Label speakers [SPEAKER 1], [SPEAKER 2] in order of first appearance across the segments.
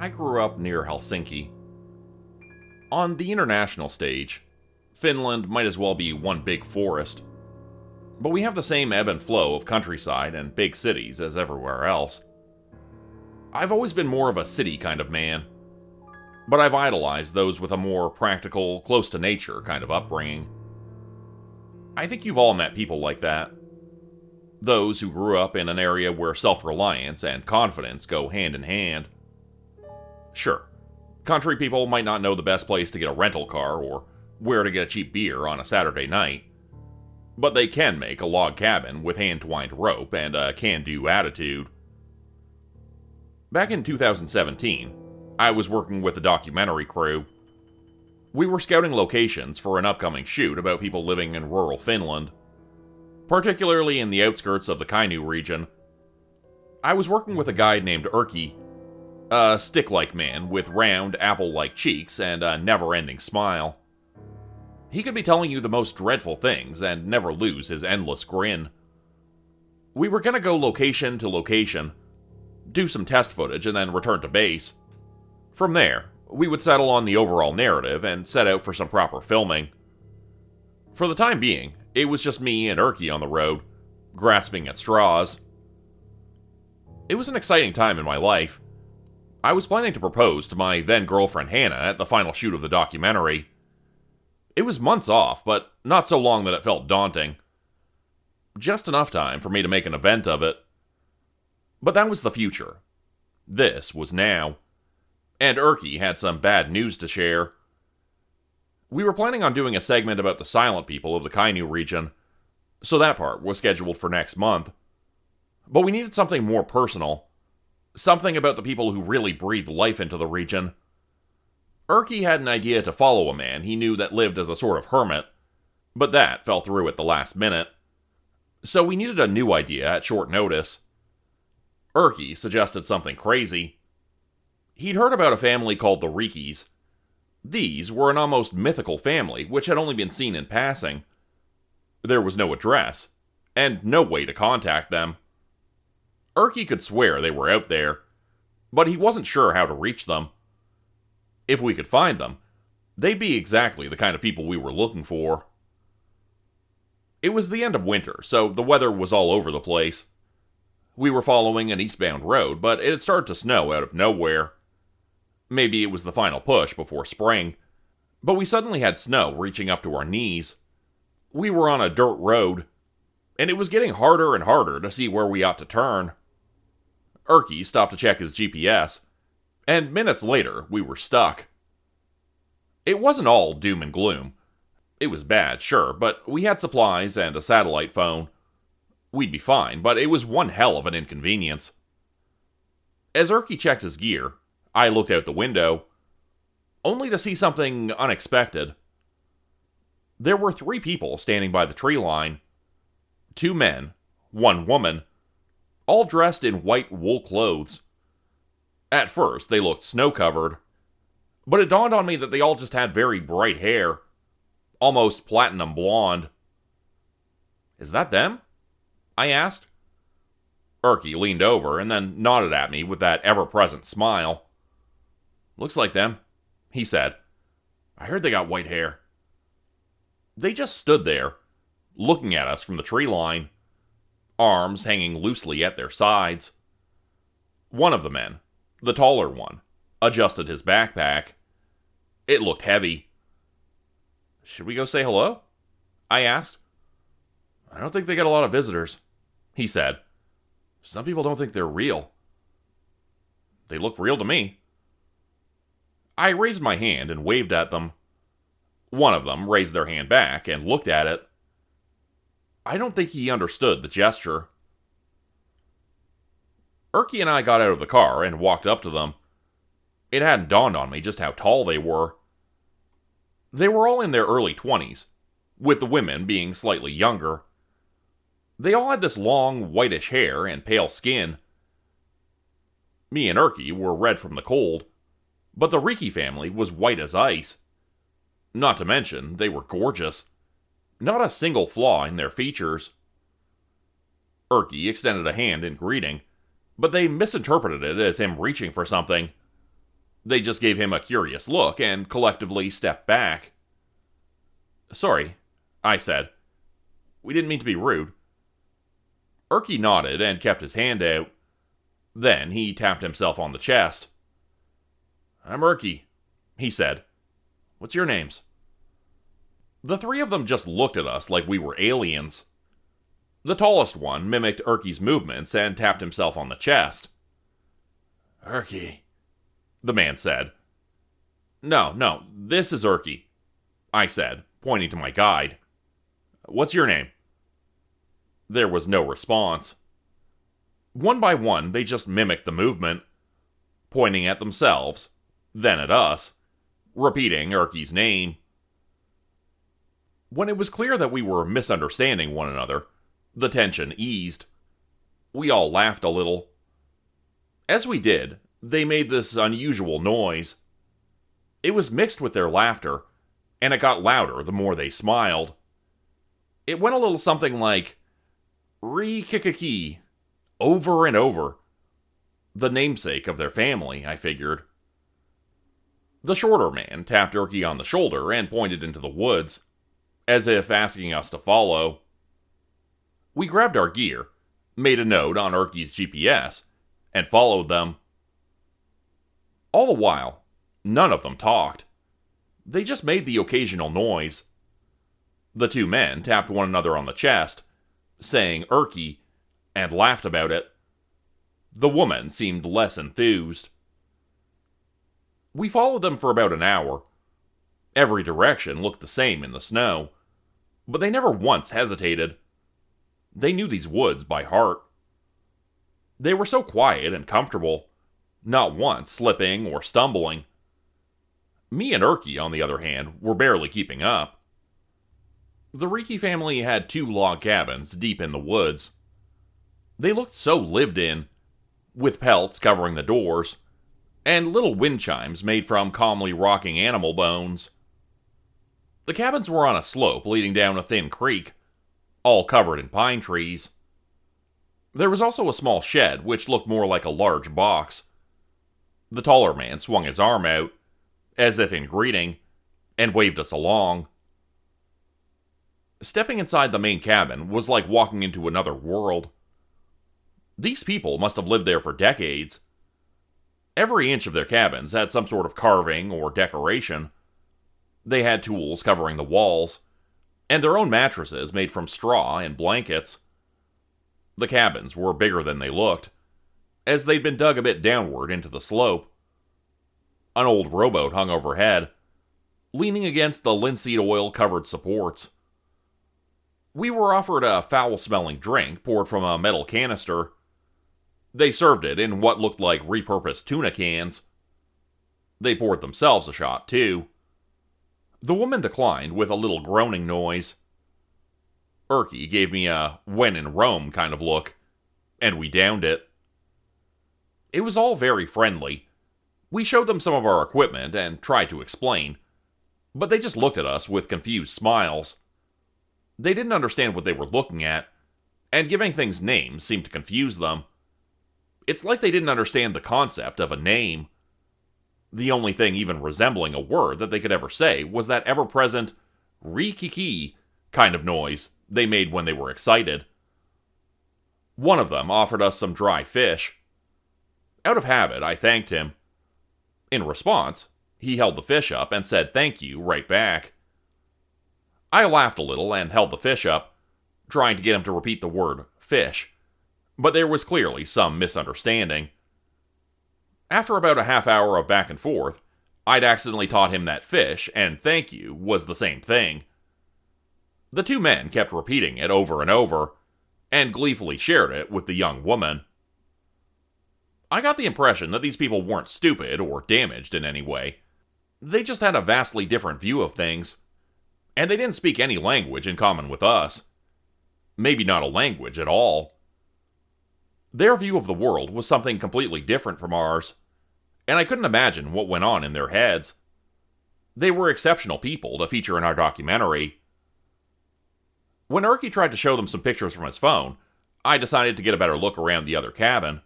[SPEAKER 1] I grew up near Helsinki. On the international stage, Finland might as well be one big forest. But we have the same ebb and flow of countryside and big cities as everywhere else. I've always been more of a city kind of man, but I've idolized those with a more practical, close to nature kind of upbringing. I think you've all met people like that. Those who grew up in an area where self-reliance and confidence go hand in hand. Sure, country people might not know the best place to get a rental car or where to get a cheap beer on a Saturday night, but they can make a log cabin with hand-twined rope and a can-do attitude. Back in 2017, I was working with a documentary crew. We were scouting locations for an upcoming shoot about people living in rural Finland, particularly in the outskirts of the Kainuu region. I was working with a guy named Erkki, a stick-like man with round, apple-like cheeks and a never-ending smile. He could be telling you the most dreadful things and never lose his endless grin. We were gonna go location to location, do some test footage, and then return to base. From there, we would settle on the overall narrative and set out for some proper filming. For the time being, it was just me and Erkki on the road, grasping at straws. It was an exciting time in my life. I was planning to propose to my then-girlfriend Hannah at the final shoot of the documentary. It was months off, but not so long that it felt daunting. Just enough time for me to make an event of it. But that was the future. This was now. And Erkki had some bad news to share. We were planning on doing a segment about the silent people of the Kainuu region, so that part was scheduled for next month. But we needed something more personal. Something about the people who really breathed life into the region. Erkki had an idea to follow a man he knew that lived as a sort of hermit, but that fell through at the last minute. So we needed a new idea at short notice. Erkki suggested something crazy. He'd heard about a family called the Rikis. These were an almost mythical family which had only been seen in passing. There was no address, and no way to contact them. Erkki could swear they were out there, but he wasn't sure how to reach them. If we could find them, they'd be exactly the kind of people we were looking for. It was the end of winter, so the weather was all over the place. We were following an eastbound road, but it had started to snow out of nowhere. Maybe it was the final push before spring, but we suddenly had snow reaching up to our knees. We were on a dirt road, and it was getting harder and harder to see where we ought to turn. Erkki stopped to check his GPS, and minutes later, we were stuck. It wasn't all doom and gloom. It was bad, sure, but we had supplies and a satellite phone. We'd be fine, but it was one hell of an inconvenience. As Erkki checked his gear, I looked out the window, only to see something unexpected. There were 3 people standing by the tree line. 2 men, 1 woman, all dressed in white wool clothes. At first, they looked snow-covered, but it dawned on me that they all just had very bright hair, almost platinum blonde. "Is that them?" I asked. Erkki leaned over and then nodded at me with that ever-present smile. "Looks like them," he said. "I heard they got white hair." They just stood there, looking at us from the tree line, arms hanging loosely at their sides. One of the men, the taller one, adjusted his backpack. It looked heavy. "Should we go say hello?" I asked. "I don't think they get a lot of visitors," he said. "Some people don't think they're real." "They look real to me." I raised my hand and waved at them. One of them raised their hand back and looked at it. I don't think he understood the gesture. Erkki and I got out of the car and walked up to them. It hadn't dawned on me just how tall they were. They were all in their early 20s, with the women being slightly younger. They all had this long, whitish hair and pale skin. Me and Erkki were red from the cold, but the Riki family was white as ice. Not to mention, they were gorgeous. Not a single flaw in their features. Erkki extended a hand in greeting, but they misinterpreted it as him reaching for something. They just gave him a curious look and collectively stepped back. "Sorry," I said. "We didn't mean to be rude." Erky nodded and kept his hand out. Then he tapped himself on the chest. "I'm Erky," he said. "What's your names?" The three of them just looked at us like we were aliens. The tallest one mimicked Erky's movements and tapped himself on the chest. "Erky," the man said. No, this is Erky," I said, pointing to my guide. "What's your name?" There was no response. One by one, they just mimicked the movement, pointing at themselves, then at us, repeating Erky's name. When it was clear that we were misunderstanding one another, the tension eased. We all laughed a little. As we did, they made this unusual noise. It was mixed with their laughter, and it got louder the more they smiled. It went a little something like, "Ree-kikiki," over and over. The namesake of their family, I figured. The shorter man tapped Erky on the shoulder and pointed into the woods, as if asking us to follow. We grabbed our gear, made a note on Erky's GPS, and followed them. All the while, none of them talked. They just made the occasional noise. The two men tapped one another on the chest, saying Erky, and laughed about it. The woman seemed less enthused. We followed them for about an hour. Every direction looked the same in the snow, but they never once hesitated. They knew these woods by heart. They were so quiet and comfortable, not once slipping or stumbling. Me and Erky, on the other hand, were barely keeping up. The Riki family had 2 log cabins deep in the woods. They looked so lived in, with pelts covering the doors, and little wind chimes made from calmly rocking animal bones. The cabins were on a slope leading down a thin creek, all covered in pine trees. There was also a small shed which looked more like a large box. The taller man swung his arm out, as if in greeting, and waved us along. Stepping inside the main cabin was like walking into another world. These people must have lived there for decades. Every inch of their cabins had some sort of carving or decoration. They had tools covering the walls, and their own mattresses made from straw and blankets. The cabins were bigger than they looked, as they'd been dug a bit downward into the slope. An old rowboat hung overhead, leaning against the linseed oil-covered supports. We were offered a foul-smelling drink poured from a metal canister. They served it in what looked like repurposed tuna cans. They poured themselves a shot, too. The woman declined with a little groaning noise. Erky gave me a when in Rome kind of look, and we downed it. It was all very friendly. We showed them some of our equipment and tried to explain, but they just looked at us with confused smiles. They didn't understand what they were looking at, and giving things names seemed to confuse them. It's like they didn't understand the concept of a name. The only thing even resembling a word that they could ever say was that ever-present ree-kiki kind of noise they made when they were excited. One of them offered us some dry fish. Out of habit, I thanked him. In response, he held the fish up and said thank you right back. I laughed a little and held the fish up, trying to get him to repeat the word fish, but there was clearly some misunderstanding. After about a half hour of back and forth, I'd accidentally taught him that fish and thank you was the same thing. The two men kept repeating it over and over, and gleefully shared it with the young woman. I got the impression that these people weren't stupid or damaged in any way. They just had a vastly different view of things, and they didn't speak any language in common with us. Maybe not a language at all. Their view of the world was something completely different from ours, and I couldn't imagine what went on in their heads. They were exceptional people to feature in our documentary. When Erky tried to show them some pictures from his phone, I decided to get a better look around the other cabin.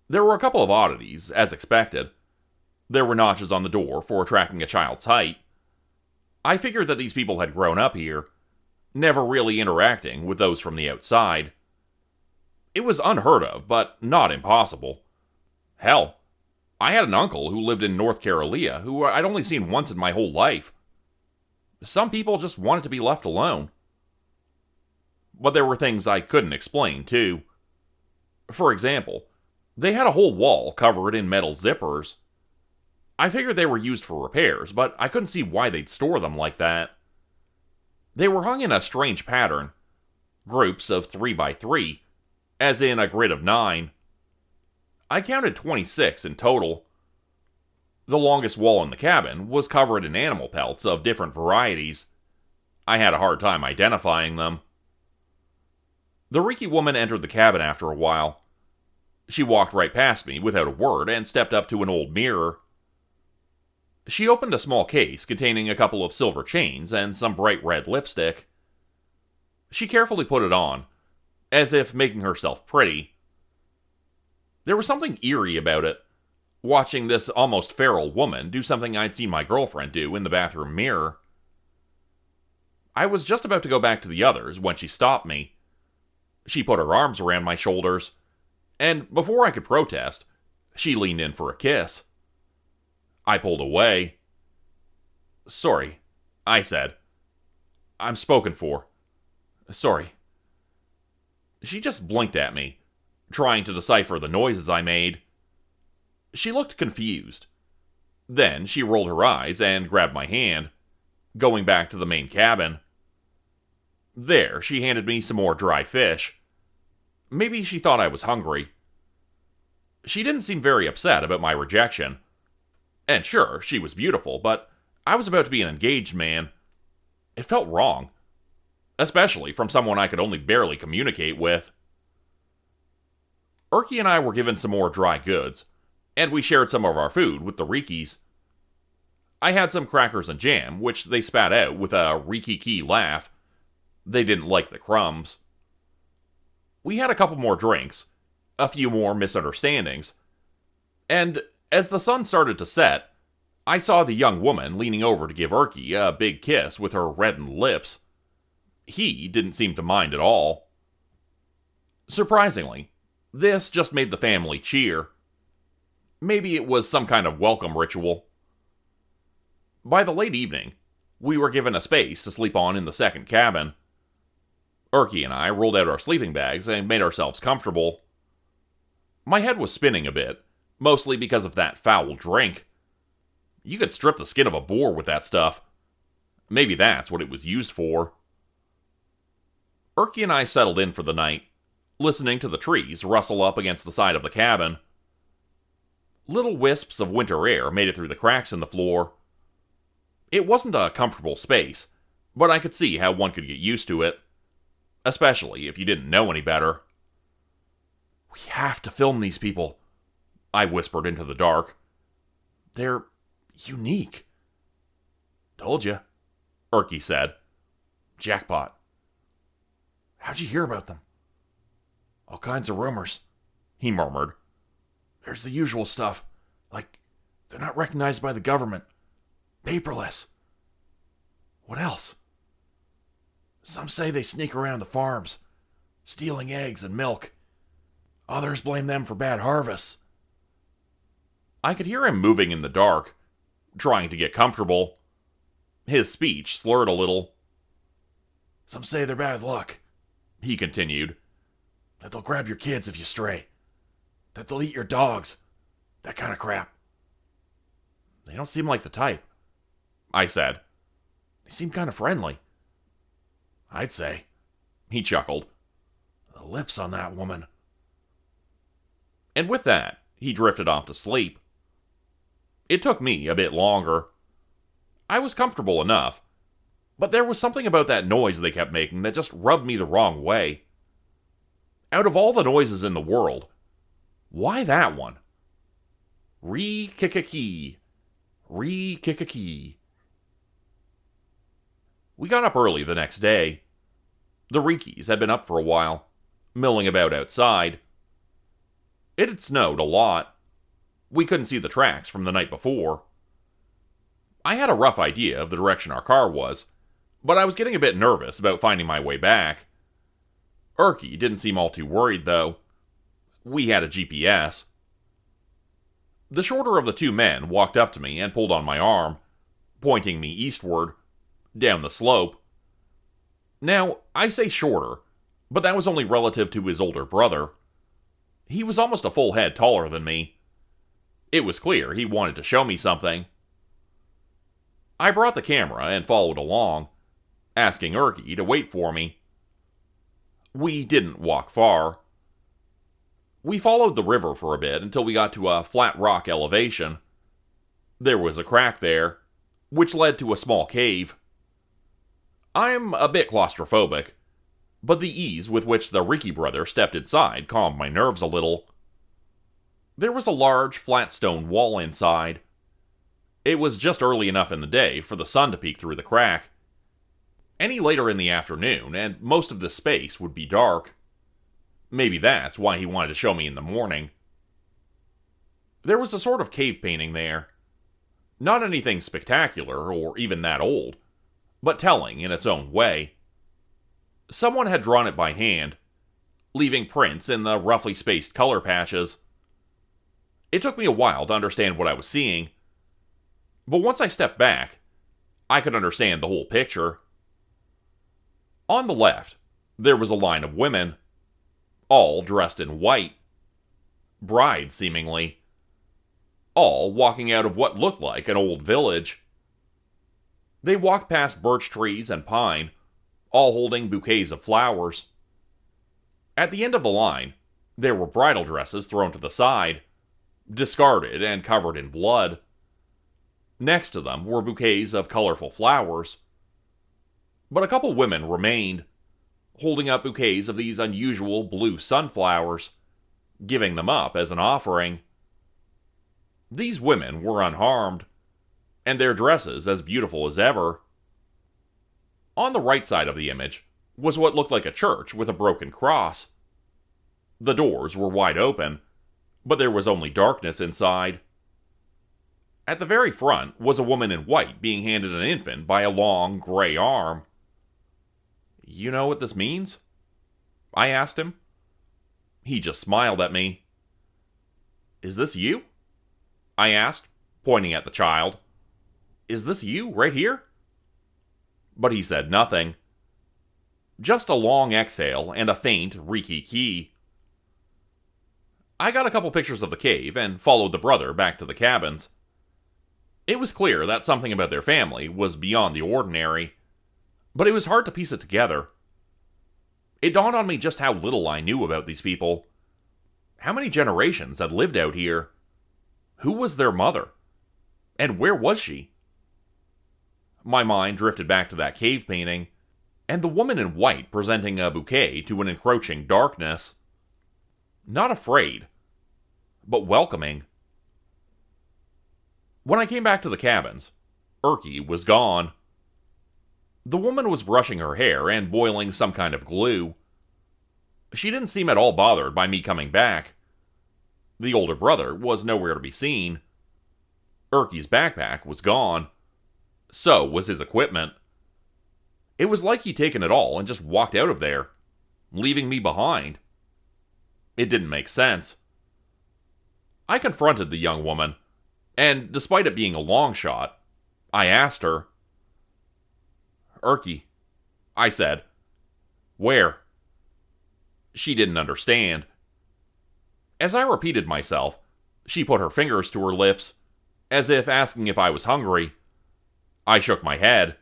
[SPEAKER 1] There were a couple of oddities, as expected. There were notches on the door for tracking a child's height. I figured that these people had grown up here, never really interacting with those from the outside. It was unheard of, but not impossible. Hell, I had an uncle who lived in North Carolina who I'd only seen once in my whole life. Some people just wanted to be left alone. But there were things I couldn't explain, too. For example, they had a whole wall covered in metal zippers. I figured they were used for repairs, but I couldn't see why they'd store them like that. They were hung in a strange pattern. Groups of 3 by 3, as in a grid of 9. I counted 26 in total. The longest wall in the cabin was covered in animal pelts of different varieties. I had a hard time identifying them. The Reiki woman entered the cabin after a while. She walked right past me without a word and stepped up to an old mirror. She opened a small case containing a couple of silver chains and some bright red lipstick. She carefully put it on, as if making herself pretty. There was something eerie about it, watching this almost feral woman do something I'd seen my girlfriend do in the bathroom mirror. I was just about to go back to the others when she stopped me. She put her arms around my shoulders, and before I could protest, she leaned in for a kiss. I pulled away. "Sorry," I said. "I'm spoken for. Sorry." She just blinked at me, trying to decipher the noises I made. She looked confused. Then she rolled her eyes and grabbed my hand, going back to the main cabin. There, she handed me some more dry fish. Maybe she thought I was hungry. She didn't seem very upset about my rejection. And sure, she was beautiful, but I was about to be an engaged man. It felt wrong. Especially from someone I could only barely communicate with. Erky and I were given some more dry goods, and we shared some of our food with the Rikis. I had some crackers and jam, which they spat out with a Riki-ki laugh. They didn't like the crumbs. We had a couple more drinks, a few more misunderstandings, and as the sun started to set, I saw the young woman leaning over to give Erky a big kiss with her reddened lips. He didn't seem to mind at all. Surprisingly, this just made the family cheer. Maybe it was some kind of welcome ritual. By the late evening, we were given a space to sleep on in the second cabin. Erky and I rolled out our sleeping bags and made ourselves comfortable. My head was spinning a bit, mostly because of that foul drink. You could strip the skin of a boar with that stuff. Maybe that's what it was used for. Erky and I settled in for the night, listening to the trees rustle up against the side of the cabin. Little wisps of winter air made it through the cracks in the floor. It wasn't a comfortable space, but I could see how one could get used to it, especially if you didn't know any better. "We have to film these people," I whispered into the dark. "They're unique." "Told you," Erky said. "Jackpot." "How'd you hear about them?" "All kinds of rumors," he murmured. "There's the usual stuff, like they're not recognized by the government, paperless." "What else?" "Some say they sneak around the farms, stealing eggs and milk. Others blame them for bad harvests." I could hear him moving in the dark, trying to get comfortable. His speech slurred a little. "Some say they're bad luck," he continued. "That they'll grab your kids if you stray. That they'll eat your dogs. That kind of crap." "They don't seem like the type," I said. "They seem kind of friendly." "I'd say," he chuckled. "The lips on that woman." And with that, he drifted off to sleep. It took me a bit longer. I was comfortable enough, but there was something about that noise they kept making that just rubbed me the wrong way. Out of all the noises in the world, why that one? Re-kick-a-key. Re-kick-a-key. We got up early the next day. The Rikis had been up for a while, milling about outside. It had snowed a lot. We couldn't see the tracks from the night before. I had a rough idea of the direction our car was, but I was getting a bit nervous about finding my way back. Erky didn't seem all too worried, though. We had a GPS. The shorter of the two men walked up to me and pulled on my arm, pointing me eastward, down the slope. Now, I say shorter, but that was only relative to his older brother. He was almost a full head taller than me. It was clear he wanted to show me something. I brought the camera and followed along, asking Erky to wait for me. We didn't walk far. We followed the river for a bit until we got to a flat rock elevation. There was a crack there, which led to a small cave. I'm a bit claustrophobic, but the ease with which the Ricky brother stepped inside calmed my nerves a little. There was a large, flat stone wall inside. It was just early enough in the day for the sun to peek through the crack. Any later in the afternoon, and most of the space would be dark. Maybe that's why he wanted to show me in the morning. There was a sort of cave painting there. Not anything spectacular, or even that old, but telling in its own way. Someone had drawn it by hand, leaving prints in the roughly spaced color patches. It took me a while to understand what I was seeing, but once I stepped back, I could understand the whole picture. On the left, there was a line of women, all dressed in white. Brides, seemingly. All walking out of what looked like an old village. They walked past birch trees and pine, all holding bouquets of flowers. At the end of the line, there were bridal dresses thrown to the side, discarded and covered in blood. Next to them were bouquets of colorful flowers. But a couple women remained, holding up bouquets of these unusual blue sunflowers, giving them up as an offering. These women were unharmed, and their dresses as beautiful as ever. On the right side of the image was what looked like a church with a broken cross. The doors were wide open, but there was only darkness inside. At the very front was a woman in white being handed an infant by a long, gray arm. "You know what this means?" I asked him. He just smiled at me. "Is this you?" I asked, pointing at the child. "Is this you, right here?" But he said nothing. Just a long exhale and a faint ree-kee-kee. I got a couple pictures of the cave and followed the brother back to the cabins. It was clear that something about their family was beyond the ordinary, but it was hard to piece it together. It dawned on me just how little I knew about these people. How many generations had lived out here? Who was their mother? And where was she? My mind drifted back to that cave painting, and the woman in white presenting a bouquet to an encroaching darkness. Not afraid, but welcoming. When I came back to the cabins, Erky was gone. The woman was brushing her hair and boiling some kind of glue. She didn't seem at all bothered by me coming back. The older brother was nowhere to be seen. Erky's backpack was gone. So was his equipment. It was like he'd taken it all and just walked out of there, leaving me behind. It didn't make sense. I confronted the young woman, and despite it being a long shot, I asked her. "Erky," I said. "Where?" She didn't understand. As I repeated myself, she put her fingers to her lips, as if asking if I was hungry. I shook my head.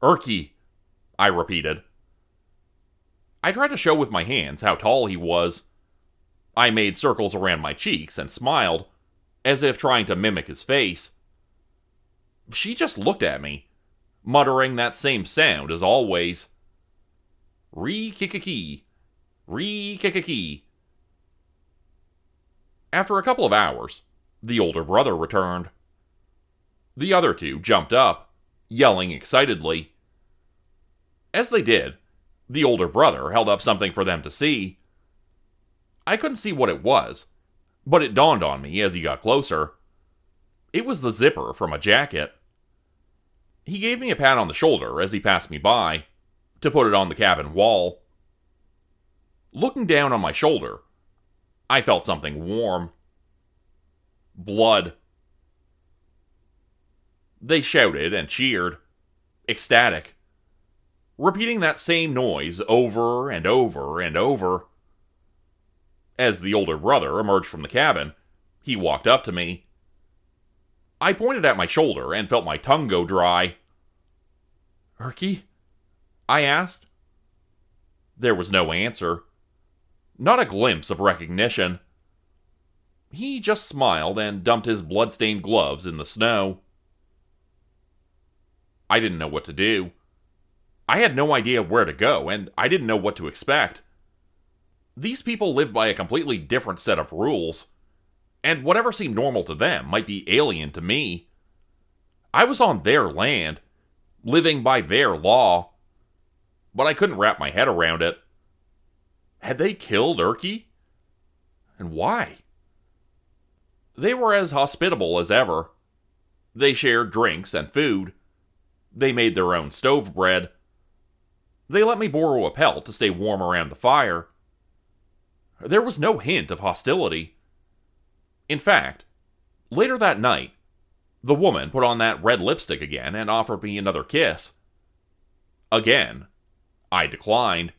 [SPEAKER 1] "Erky," I repeated. I tried to show with my hands how tall he was. I made circles around my cheeks and smiled, as if trying to mimic his face. She just looked at me, muttering that same sound as always. Ree-kik-kee, ree-kik-kee. After a couple of hours, the older brother returned. The other two jumped up, yelling excitedly. As they did, the older brother held up something for them to see. I couldn't see what it was, But it dawned on me as he got closer. It was the zipper from a jacket. He gave me a pat on the shoulder as he passed me by, to put it on the cabin wall. Looking down on my shoulder, I felt something warm. Blood. They shouted and cheered, ecstatic, repeating that same noise over and over and over. As the older brother emerged from the cabin, he walked up to me. I pointed at my shoulder and felt my tongue go dry. "Erky?" I asked. There was no answer. Not a glimpse of recognition. He just smiled and dumped his blood-stained gloves in the snow. I didn't know what to do. I had no idea where to go, and I didn't know what to expect. These people lived by a completely different set of rules, and whatever seemed normal to them might be alien to me. I was on their land, living by their law, but I couldn't wrap my head around it. Had they killed Erky? And why? They were as hospitable as ever. They shared drinks and food. They made their own stove bread. They let me borrow a pelt to stay warm around the fire. There was no hint of hostility. In fact, later that night, the woman put on that red lipstick again and offered me another kiss. Again, I declined.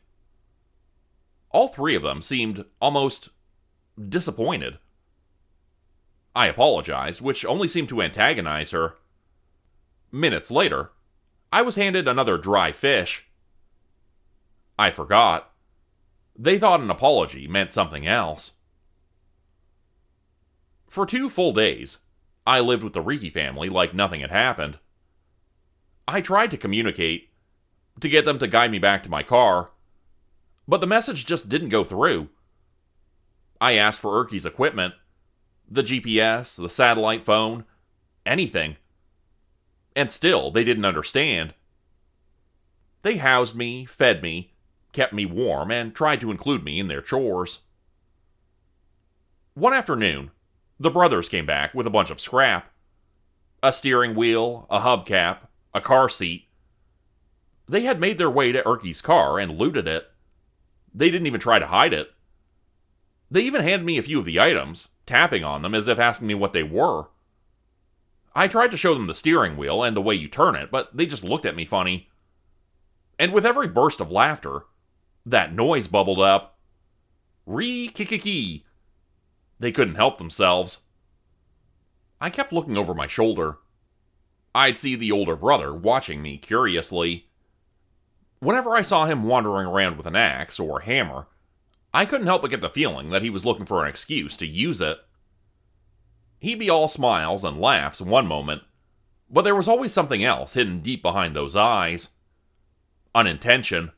[SPEAKER 1] All three of them seemed almost disappointed. I apologized, which only seemed to antagonize her. Minutes later, I was handed another dry fish. I forgot. They thought an apology meant something else. For 2 full days, I lived with the Riki family like nothing had happened. I tried to communicate, to get them to guide me back to my car, but the message just didn't go through. I asked for Erky's equipment, the GPS, the satellite phone, anything. And still, they didn't understand. They housed me, fed me, kept me warm, and tried to include me in their chores. One afternoon, the brothers came back with a bunch of scrap. A steering wheel, a hubcap, a car seat. They had made their way to Erky's car and looted it. They didn't even try to hide it. They even handed me a few of the items, tapping on them as if asking me what they were. I tried to show them the steering wheel and the way you turn it, but they just looked at me funny. And with every burst of laughter, that noise bubbled up. Ree-ki-ki-ki. They couldn't help themselves. I kept looking over my shoulder. I'd see the older brother watching me curiously. Whenever I saw him wandering around with an axe or hammer, I couldn't help but get the feeling that he was looking for an excuse to use it. He'd be all smiles and laughs one moment, but there was always something else hidden deep behind those eyes. An intention.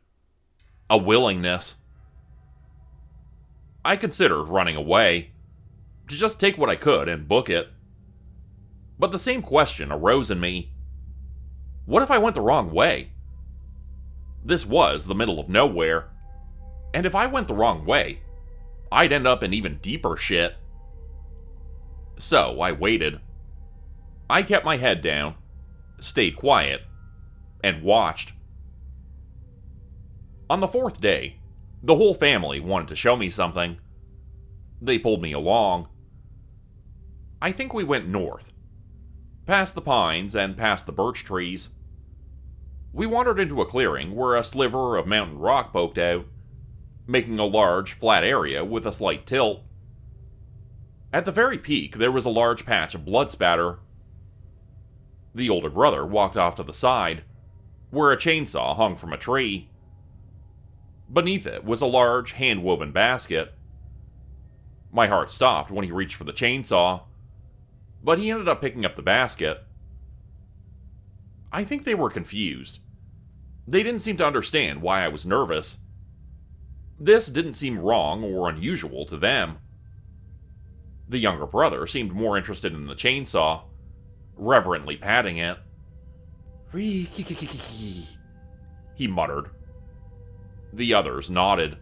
[SPEAKER 1] A willingness. I considered running away, to just take what I could and book it. But the same question arose in me. What if I went the wrong way? This was the middle of nowhere, and if I went the wrong way, I'd end up in even deeper shit. So I waited. I kept my head down, stayed quiet, and watched. On the 4th day, the whole family wanted to show me something. They pulled me along. I think we went north, past the pines and past the birch trees. We wandered into a clearing where a sliver of mountain rock poked out, making a large, flat area with a slight tilt. At the very peak, there was a large patch of blood spatter. The older brother walked off to the side, where a chainsaw hung from a tree. Beneath it was a large, hand-woven basket. My heart stopped when he reached for the chainsaw, but he ended up picking up the basket. I think they were confused. They didn't seem to understand why I was nervous. This didn't seem wrong or unusual to them. The younger brother seemed more interested in the chainsaw, reverently patting it. He muttered. The others nodded.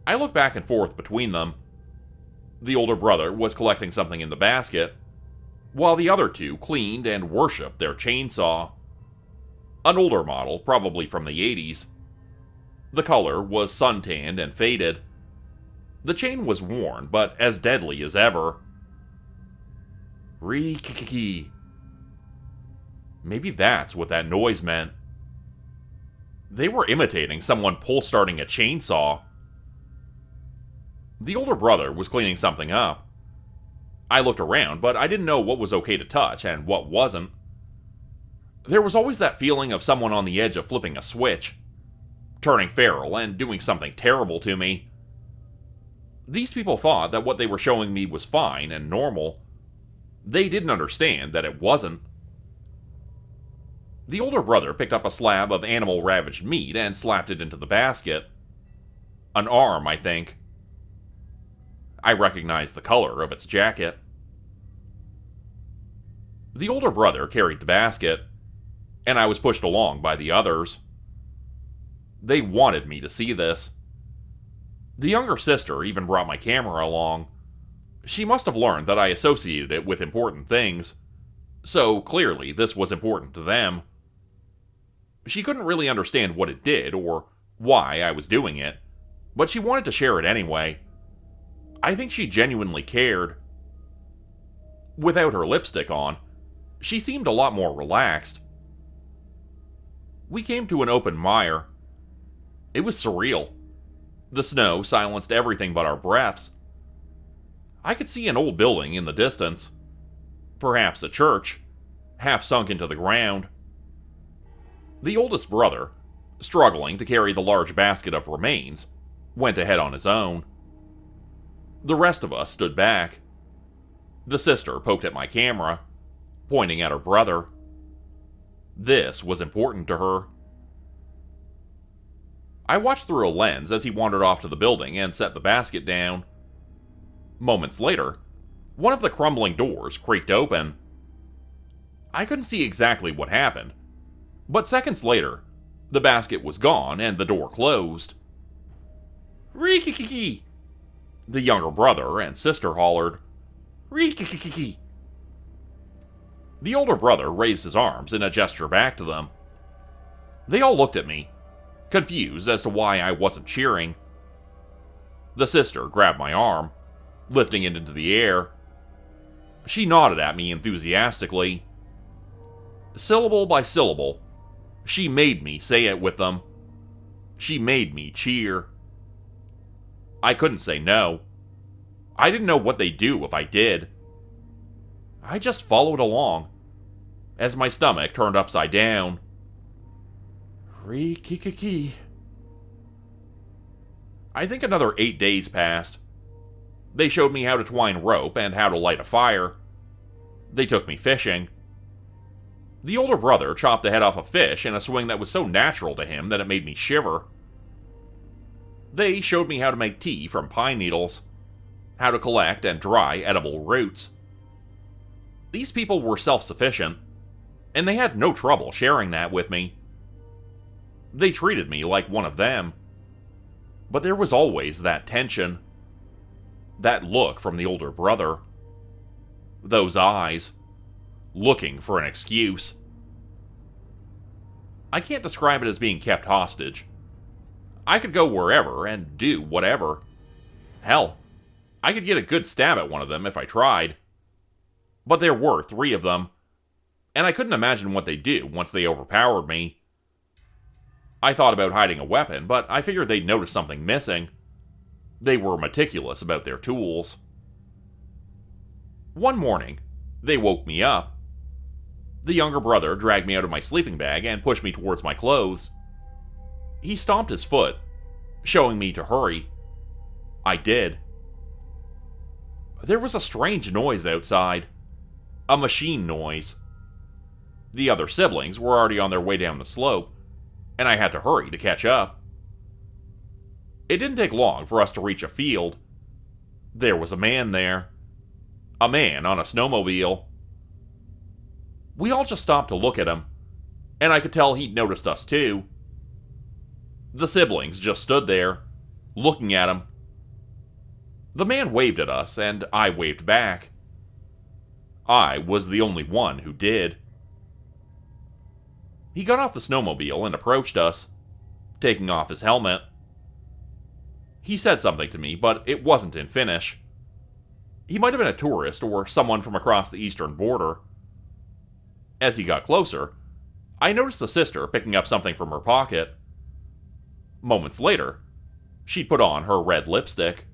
[SPEAKER 1] I looked back and forth between them. The older brother was collecting something in the basket, while the other two cleaned and worshipped their chainsaw. An older model, probably from the 80s. The color was suntanned and faded. The chain was worn, but as deadly as ever. Ree-kiki-kiki. Maybe that's what that noise meant. They were imitating someone pull-starting a chainsaw. The older brother was cleaning something up. I looked around, but I didn't know what was okay to touch and what wasn't. There was always that feeling of someone on the edge of flipping a switch, turning feral and doing something terrible to me. These people thought that what they were showing me was fine and normal. They didn't understand that it wasn't. The older brother picked up a slab of animal-ravaged meat and slapped it into the basket. An arm, I think. I recognized the color of its jacket. The older brother carried the basket, and I was pushed along by the others. They wanted me to see this. The younger sister even brought my camera along. She must have learned that I associated it with important things, so clearly this was important to them. She couldn't really understand what it did or why I was doing it, but she wanted to share it anyway. I think she genuinely cared. Without her lipstick on, she seemed a lot more relaxed. We came to an open mire. It was surreal. The snow silenced everything but our breaths. I could see an old building in the distance. Perhaps a church, half sunk into the ground. The oldest brother, struggling to carry the large basket of remains, went ahead on his own. The rest of us stood back. The sister poked at my camera, pointing at her brother. This was important to her. I watched through a lens as he wandered off to the building and set the basket down. Moments later, one of the crumbling doors creaked open. I couldn't see exactly what happened, but seconds later, the basket was gone and the door closed. Ree-kiki-kiki! The younger brother and sister hollered. Ree-kiki-kiki! The older brother raised his arms in a gesture back to them. They all looked at me, confused as to why I wasn't cheering. The sister grabbed my arm, lifting it into the air. She nodded at me enthusiastically. Syllable by syllable, she made me say it with them. She made me cheer. I couldn't say no. I didn't know what they'd do if I did. I just followed along, as my stomach turned upside down. Ree-kiki-kiki. I think another 8 days passed. They showed me how to twine rope and how to light a fire. They took me fishing. The older brother chopped the head off a fish in a swing that was so natural to him that it made me shiver. They showed me how to make tea from pine needles, how to collect and dry edible roots. These people were self-sufficient, and they had no trouble sharing that with me. They treated me like one of them. But there was always that tension. That look from the older brother. Those eyes, looking for an excuse. I can't describe it as being kept hostage. I could go wherever and do whatever. Hell, I could get a good stab at one of them if I tried. But there were 3 of them, and I couldn't imagine what they'd do once they overpowered me. I thought about hiding a weapon, but I figured they'd notice something missing. They were meticulous about their tools. One morning, they woke me up. The younger brother dragged me out of my sleeping bag and pushed me towards my clothes. He stomped his foot, showing me to hurry. I did. There was a strange noise outside. A machine noise. The other siblings were already on their way down the slope, and I had to hurry to catch up. It didn't take long for us to reach a field. There was a man there. A man on a snowmobile. We all just stopped to look at him, and I could tell he'd noticed us too. The siblings just stood there, looking at him. The man waved at us, and I waved back. I was the only one who did. He got off the snowmobile and approached us, taking off his helmet. He said something to me, but it wasn't in Finnish. He might have been a tourist or someone from across the eastern border. As he got closer, I noticed the sister picking up something from her pocket. Moments later, she put on her red lipstick.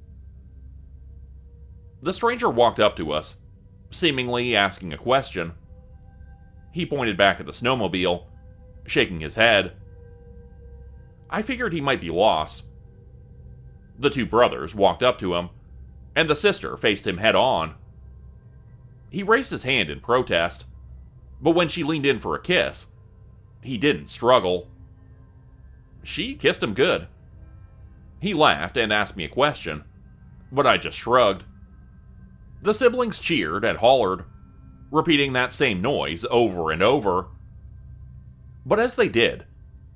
[SPEAKER 1] The stranger walked up to us, seemingly asking a question. He pointed back at the snowmobile, shaking his head. I figured he might be lost. The two brothers walked up to him, and the sister faced him head on. He raised his hand in protest, but when she leaned in for a kiss, he didn't struggle. She kissed him good. He laughed and asked me a question, but I just shrugged. The siblings cheered and hollered, repeating that same noise over and over. But as they did,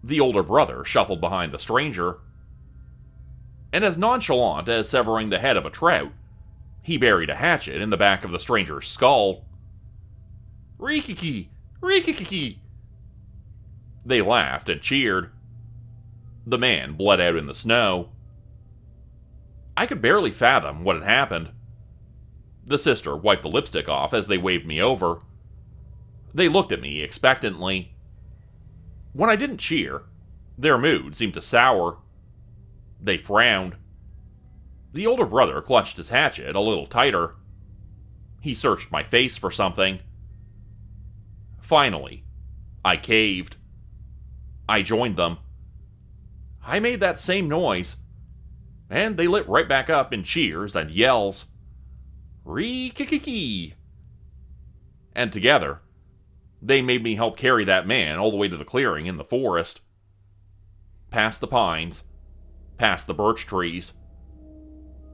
[SPEAKER 1] the older brother shuffled behind the stranger, and as nonchalant as severing the head of a trout, he buried a hatchet in the back of the stranger's skull. "Rikiki! Rikiki!" They laughed and cheered. The man bled out in the snow. I could barely fathom what had happened. The sister wiped the lipstick off as they waved me over. They looked at me expectantly. When I didn't cheer, their mood seemed to sour. They frowned. The older brother clutched his hatchet a little tighter. He searched my face for something. Finally, I caved. I joined them. I made that same noise, and they lit right back up in cheers and yells. Ree-kiki-kee! And together, they made me help carry that man all the way to the clearing in the forest. Past the pines, past the birch trees,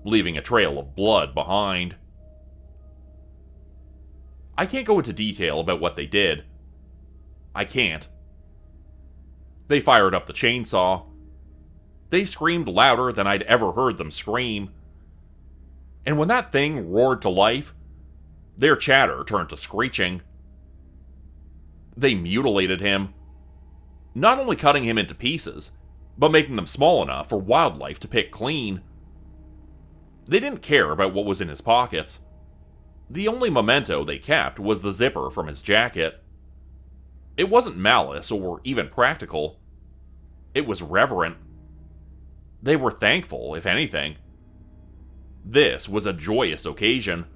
[SPEAKER 1] leaving a trail of blood behind. I can't go into detail about what they did. I can't. They fired up the chainsaw. They screamed louder than I'd ever heard them scream. And when that thing roared to life, their chatter turned to screeching. They mutilated him, not only cutting him into pieces, but making them small enough for wildlife to pick clean. They didn't care about what was in his pockets. The only memento they kept was the zipper from his jacket. It wasn't malice or even practical. It was reverent. They were thankful, if anything. This was a joyous occasion,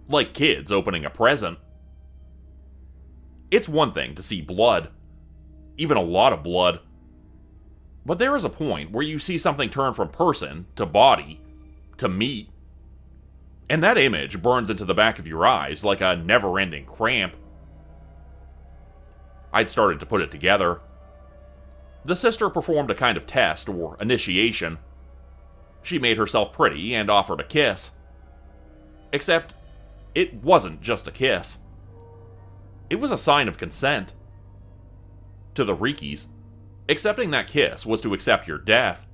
[SPEAKER 1] like kids opening a present. It's one thing to see blood, even a lot of blood. But there is a point where you see something turn from person to body to meat, and that image burns into the back of your eyes like a never-ending cramp. I'd started to put it together. The sister performed a kind of test or initiation. She made herself pretty and offered a kiss. Except, it wasn't just a kiss. It was a sign of consent. To the Rikis, accepting that kiss was to accept your death.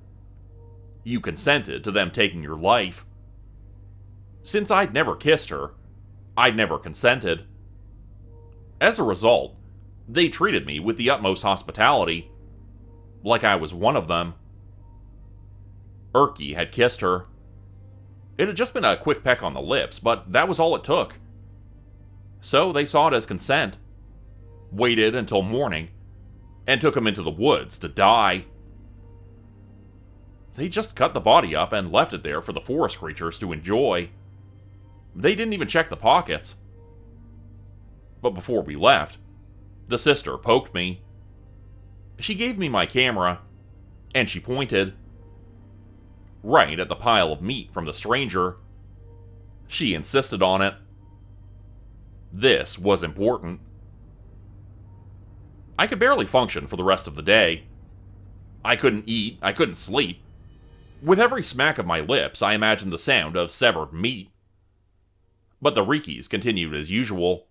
[SPEAKER 1] You consented to them taking your life. Since I'd never kissed her, I'd never consented. As a result, they treated me with the utmost hospitality, like I was one of them. Erky had kissed her. It had just been a quick peck on the lips, but that was all it took. So they saw it as consent, waited until morning, and took him into the woods to die. They just cut the body up and left it there for the forest creatures to enjoy. They didn't even check the pockets. But before we left, the sister poked me. She gave me my camera, and she pointed right at the pile of meat from the stranger. She insisted on it. This was important. I could barely function for the rest of the day. I couldn't eat, I couldn't sleep. With every smack of my lips, I imagined the sound of severed meat. But the Rikis continued as usual.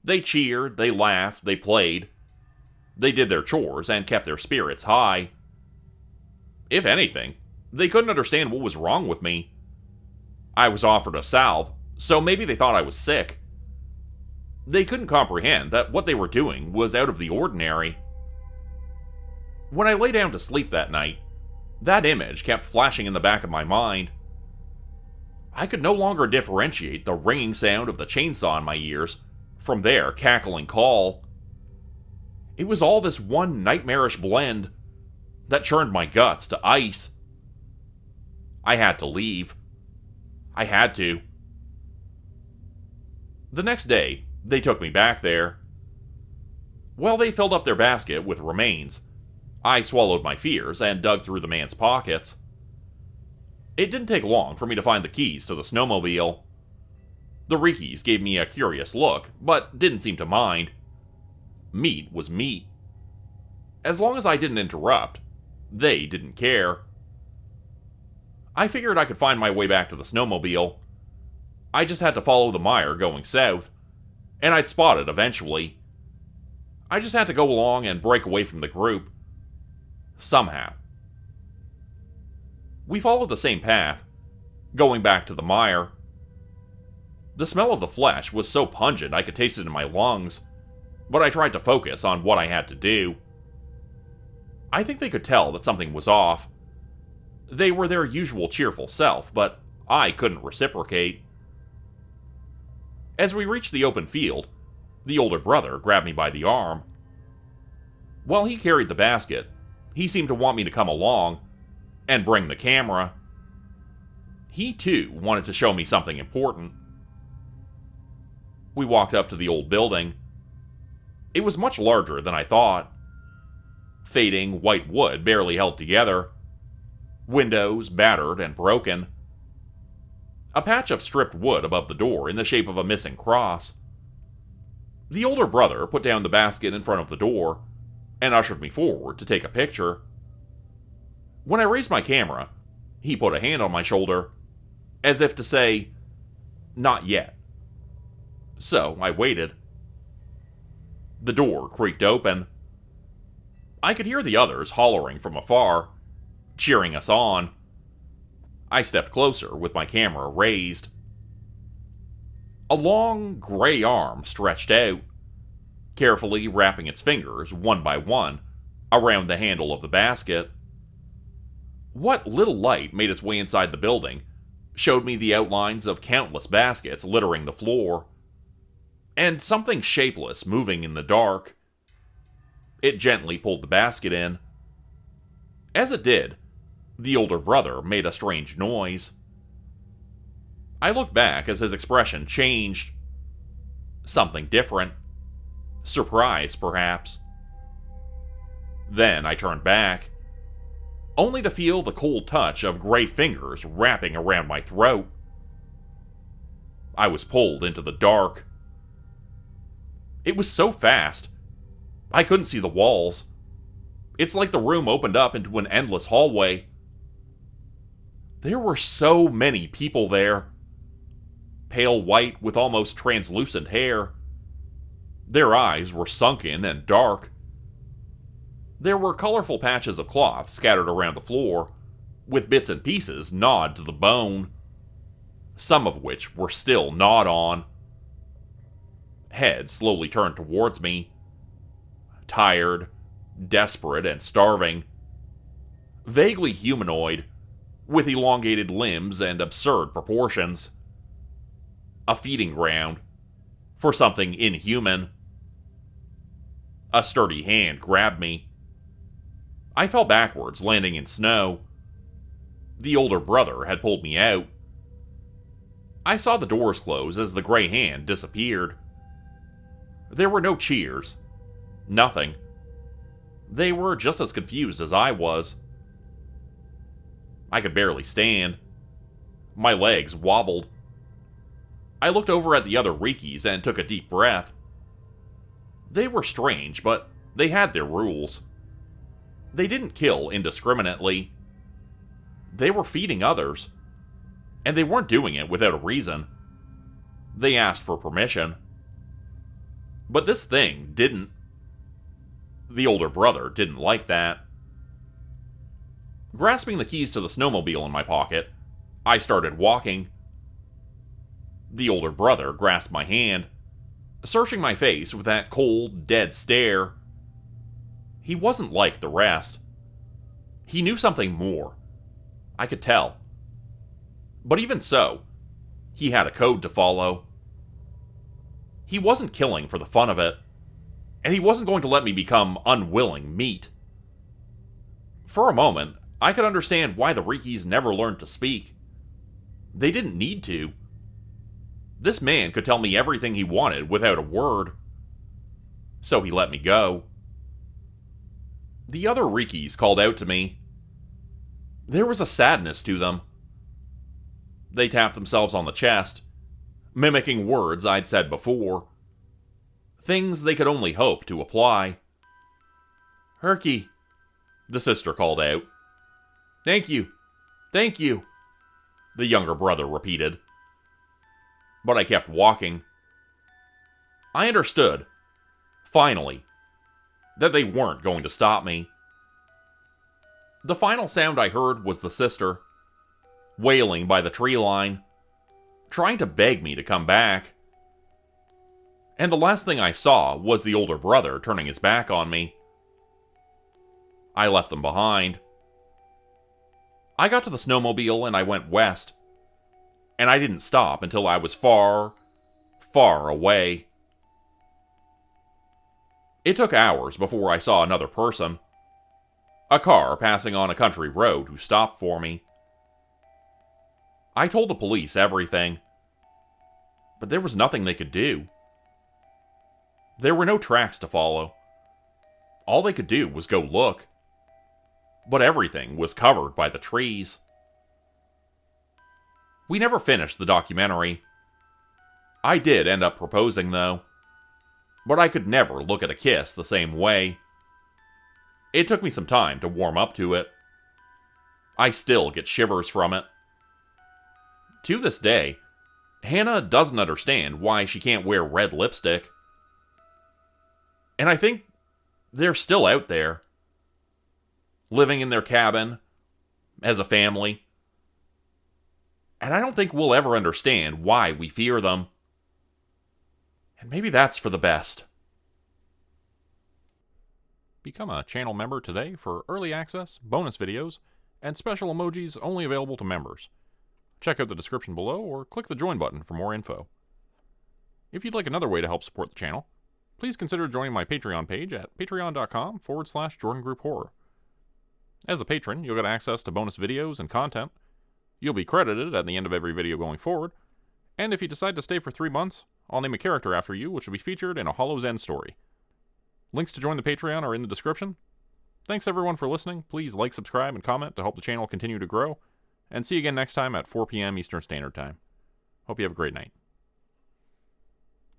[SPEAKER 1] They cheered, they laughed, they played. They did their chores and kept their spirits high. If anything, they couldn't understand what was wrong with me. I was offered a salve, so maybe they thought I was sick. They couldn't comprehend that what they were doing was out of the ordinary. When I lay down to sleep that night, that image kept flashing in the back of my mind. I could no longer differentiate the ringing sound of the chainsaw in my ears from their cackling call. It was all this one nightmarish blend that churned my guts to ice. I had to leave. I had to. The next day, they took me back there. While they filled up their basket with remains, I swallowed my fears and dug through the man's pockets. It didn't take long for me to find the keys to the snowmobile. The Rickies gave me a curious look, but didn't seem to mind. Meat was meat. As long as I didn't interrupt, they didn't care. I figured I could find my way back to the snowmobile. I just had to follow the mire going south, and I'd spot it eventually. I just had to go along and break away from the group. Somehow. We followed the same path, going back to the mire. The smell of the flesh was so pungent I could taste it in my lungs, but I tried to focus on what I had to do. I think they could tell that something was off. They were their usual cheerful self, but I couldn't reciprocate. As we reached the open field, the older brother grabbed me by the arm. While he carried the basket, he seemed to want me to come along and bring the camera. He too wanted to show me something important. We walked up to the old building. It was much larger than I thought. Fading white wood barely held together. Windows battered and broken. A patch of stripped wood above the door in the shape of a missing cross. The older brother put down the basket in front of the door and ushered me forward to take a picture. When I raised my camera, he put a hand on my shoulder, as if to say, "Not yet." So I waited. The door creaked open. I could hear the others hollering from afar, cheering us on. I stepped closer with my camera raised. A long, gray arm stretched out, carefully wrapping its fingers, one by one, around the handle of the basket. What little light made its way inside the building showed me the outlines of countless baskets littering the floor, and something shapeless moving in the dark. It gently pulled the basket in. As it did, the older brother made a strange noise. I looked back as his expression changed. Something different. Surprise, perhaps. Then I turned back, only to feel the cold touch of gray fingers wrapping around my throat. I was pulled into the dark. It was so fast, I couldn't see the walls. It's like the room opened up into an endless hallway. There were so many people there. Pale white with almost translucent hair. Their eyes were sunken and dark. There were colorful patches of cloth scattered around the floor, with bits and pieces gnawed to the bone, some of which were still gnawed on. Heads slowly turned towards me, tired, desperate, and starving. Vaguely humanoid, with elongated limbs and absurd proportions. A feeding ground for something inhuman. A sturdy hand grabbed me. I fell backwards, landing in snow. The older brother had pulled me out. I saw the doors close as the gray hand disappeared. There were no cheers. Nothing. They were just as confused as I was. I could barely stand. My legs wobbled. I looked over at the other Rickies and took a deep breath. They were strange, but they had their rules. They didn't kill indiscriminately. They were feeding others, and they weren't doing it without a reason. They asked for permission. But this thing didn't. The older brother didn't like that. Grasping the keys to the snowmobile in my pocket, I started walking, The older brother grasped my hand, searching my face with that cold, dead stare. He wasn't like the rest. He knew something more. I could tell. But even so, he had a code to follow. He wasn't killing for the fun of it, and he wasn't going to let me become unwilling meat. For a moment, I could understand why the Rikis never learned to speak. They didn't need to. This man could tell me everything he wanted without a word. So he let me go. The other Rikis called out to me. There was a sadness to them. They tapped themselves on the chest, mimicking words I'd said before. Things they could only hope to apply. "Herky," the sister called out. "Thank you. Thank you," the younger brother repeated. But I kept walking. I understood, finally, that they weren't going to stop me. The final sound I heard was the sister, wailing by the tree line, trying to beg me to come back. And the last thing I saw was the older brother turning his back on me. I left them behind. I got to the snowmobile and I went west. And I didn't stop until I was far, far away. It took hours before I saw another person. A car passing on a country road who stopped for me. I told the police everything. But there was nothing they could do. There were no tracks to follow. All they could do was go look. But everything was covered by the trees. We never finished the documentary. I did end up proposing, though. But I could never look at a kiss the same way. It took me some time to warm up to it. I still get shivers from it. To this day, Hannah doesn't understand why she can't wear red lipstick. And I think they're still out there, living in their cabin, as a family. And I don't think we'll ever understand why we fear them. And maybe that's for the best.
[SPEAKER 2] Become a channel member today for early access, bonus videos, and special emojis only available to members. Check out the description below or click the join button for more info. If you'd like another way to help support the channel, please consider joining my Patreon page at patreon.com/JordanGroupHorror. As a patron, you'll get access to bonus videos and content. You'll be credited at the end of every video going forward, and if you decide to stay for 3 months, I'll name a character after you, which will be featured in a Hollow's End story. Links to join the Patreon are in the description. Thanks everyone for listening. Please like, subscribe, and comment to help the channel continue to grow. And see you again next time at 4 p.m. Eastern Standard Time. Hope you have a great night.